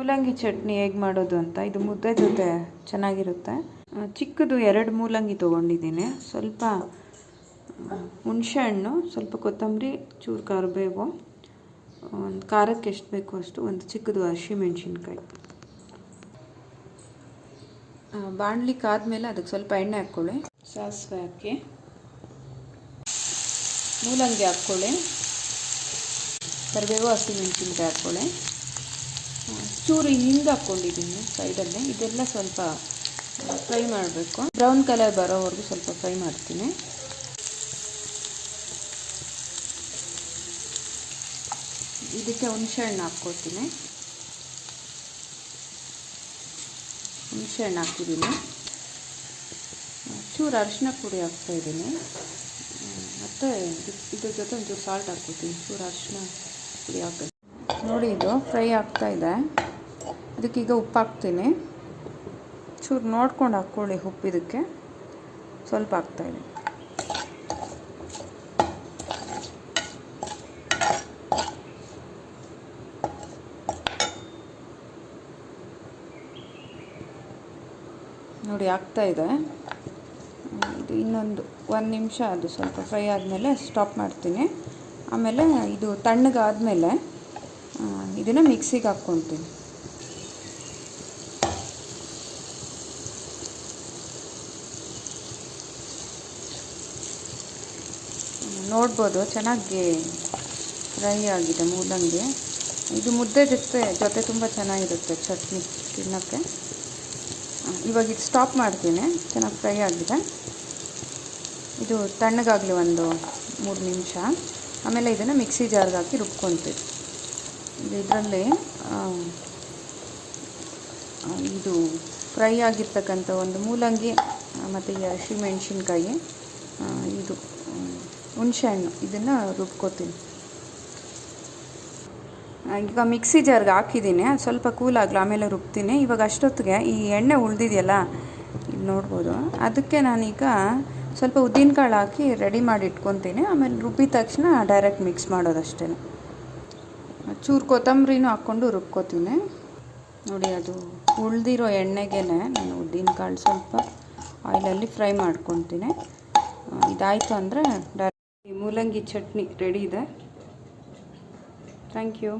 ಮೂಲಂಗಿ ಚಟ್ನಿ ಹೇಗೆ ಮಾಡೋದು ಅಂತ. ಇದು ಮುದ್ದೆ ಜೊತೆ ಚೆನ್ನಾಗಿರುತ್ತೆ. ಚಿಕ್ಕದು 2 ಮೂಲಂಗಿ ತೊಗೊಂಡಿದ್ದೀನಿ. ಸ್ವಲ್ಪ ಹುಣಸೆ ಹಣ್ಣು, ಸ್ವಲ್ಪ ಕೊತ್ತಂಬರಿ, ಚೂರು ಕರಿಬೇವು, ಒಂದು ಖಾರಕ್ಕೆ ಎಷ್ಟು ಬೇಕೋ ಅಷ್ಟು, ಒಂದು ಚಿಕ್ಕದು ಹಸಿಮೆಣ್ಸಿನ್ಕಾಯಿ. ಬಾಣಲಿ ಕಾದ್ಮೇಲೆ ಅದಕ್ಕೆ ಸ್ವಲ್ಪ ಎಣ್ಣೆ ಹಾಕ್ಕೊಳ್ಳಿ. ಸಾಸಿವೆ ಹಾಕಿ, ಮೂಲಂಗಿ ಹಾಕ್ಕೊಳ್ಳಿ, ಕರಿಬೇವು, ಹಸಿಮೆಣ್ಸಿನ್ಕಾಯಿ ಹಾಕ್ಕೊಳ್ಳಿ, ಚೂರು ಹಿಂಗೆ ಹಾಕ್ಕೊಂಡಿದ್ದೀನಿ ಸೈಡಲ್ಲಿ. ಇದೆಲ್ಲ ಸ್ವಲ್ಪ ಫ್ರೈ ಮಾಡಬೇಕು. ಬ್ರೌನ್ ಕಲರ್ ಬರೋವರೆಗೂ ಸ್ವಲ್ಪ ಫ್ರೈ ಮಾಡ್ತೀನಿ. ಇದಕ್ಕೆ ಹುಣಸೆ ಹಣ್ಣು ಹಾಕ್ಕೊತೀನಿ. ಹುಣಸೆ ಹಣ್ಣು ಹಾಕ್ತಿದ್ದೀನಿ. ಚೂರು ಅರಿಶಿನ ಪುಡಿ ಹಾಕ್ತಾಯಿದ್ದೀನಿ. ಮತ್ತು ಇದ್ರ ಜೊತೆ ಒಂಚೂರು ಸಾಲ್ಟ್ ಹಾಕ್ಕೊತೀನಿ. ಚೂರು ಅರಿಶಿನ ಪುಡಿ ಹಾಕಿ ನೋಡಿ. ಇದು ಫ್ರೈ ಆಗ್ತಾಯಿದೆ. ಅದಕ್ಕೀಗ ಉಪ್ಪು ಹಾಕ್ತೀನಿ. ಚೂರು ನೋಡ್ಕೊಂಡು ಹಾಕ್ಕೊಳ್ಳಿ ಉಪ್ಪು. ಇದಕ್ಕೆ ಸ್ವಲ್ಪ ಹಾಕ್ತಾಯಿದ್ದೀನಿ. ನೋಡಿ ಆಗ್ತಾಯಿದೆ. ಇದು ಇನ್ನೊಂದು 1 ನಿಮಿಷ ಅದು ಸ್ವಲ್ಪ ಫ್ರೈ ಆದಮೇಲೆ ಸ್ಟಾಪ್ ಮಾಡ್ತೀನಿ. ಆಮೇಲೆ ಇದು ತಣ್ಣಗಾದಮೇಲೆ ಇದನ್ನು ಮಿಕ್ಸಿಗೆ ಹಾಕ್ಕೊತೀನಿ. ನೋಡ್ಬೋದು ಚೆನ್ನಾಗಿ ಫ್ರೈ ಆಗಿದೆ ಮೂಲಂಗಿ. ಇದು ಮುದ್ದೆ ಜೊತೆ ತುಂಬ ಚೆನ್ನಾಗಿರುತ್ತೆ ಚಟ್ನಿ ತಿನ್ನೋಕ್ಕೆ. ಇವಾಗ ಇದು ಸ್ಟಾಪ್ ಮಾಡ್ತೀನಿ. ಚೆನ್ನಾಗಿ ಫ್ರೈ ಆಗಿದೆ. ಇದು ತಣ್ಣಗಾಗಲಿ ಒಂದು 3 ನಿಮಿಷ. ಆಮೇಲೆ ಇದನ್ನು ಮಿಕ್ಸಿ ಜಾರ್ಗೆ ಹಾಕಿ ರುಬ್ಕೊತೀವಿ. ಇದರಲ್ಲಿ ಇದು ಫ್ರೈ ಆಗಿರ್ತಕ್ಕಂಥ ಒಂದು ಮೂಲಂಗಿ ಮತ್ತು ಈ ಹಸಿಮೆಣ್ಸಿನ್ಕಾಯಿ, ಇದು ಹುಣಸೆ ಹಣ್ಣು, ಇದನ್ನು ರುಬ್ಕೊತೀನಿ. ಈಗ ಮಿಕ್ಸಿ ಜಾರ್ಗೆ ಹಾಕಿದ್ದೀನಿ. ಅದು ಸ್ವಲ್ಪ ಕೂಲ್ ಆಗಲಿ, ಆಮೇಲೆ ರುಬ್ತೀನಿ. ಇವಾಗ ಅಷ್ಟೊತ್ತಿಗೆ ಈ ಎಣ್ಣೆ ಉಳಿದಿದೆಯಲ್ಲ, ಇದು ನೋಡ್ಬೋದು. ಅದಕ್ಕೆ ನಾನೀಗ ಸ್ವಲ್ಪ ಉದ್ದಿನಕಾಳು ಹಾಕಿ ರೆಡಿ ಮಾಡಿ ಇಟ್ಕೊತೀನಿ. ಆಮೇಲೆ ರುಬ್ಬಿದ ತಕ್ಷಣ ಡೈರೆಕ್ಟ್ ಮಿಕ್ಸ್ ಮಾಡೋದಷ್ಟೇ. ಚೂರು ಕೊತ್ತಂಬರಿನೂ ಹಾಕ್ಕೊಂಡು ರುಬ್ಕೊತೀನಿ. ನೋಡಿ, ಅದು ಉಳಿದಿರೋ ಎಣ್ಣೆಗೆ ನಾನು ಉದ್ದಿನಕಾಳು ಸ್ವಲ್ಪ ಆಯಿಲಲ್ಲಿ ಫ್ರೈ ಮಾಡ್ಕೊತೀನಿ. ಇದಾಯಿತು ಅಂದರೆ ಮೂಲಂಗಿ ಚಟ್ನಿ ರೆಡಿ ಇದೆ. Thank you.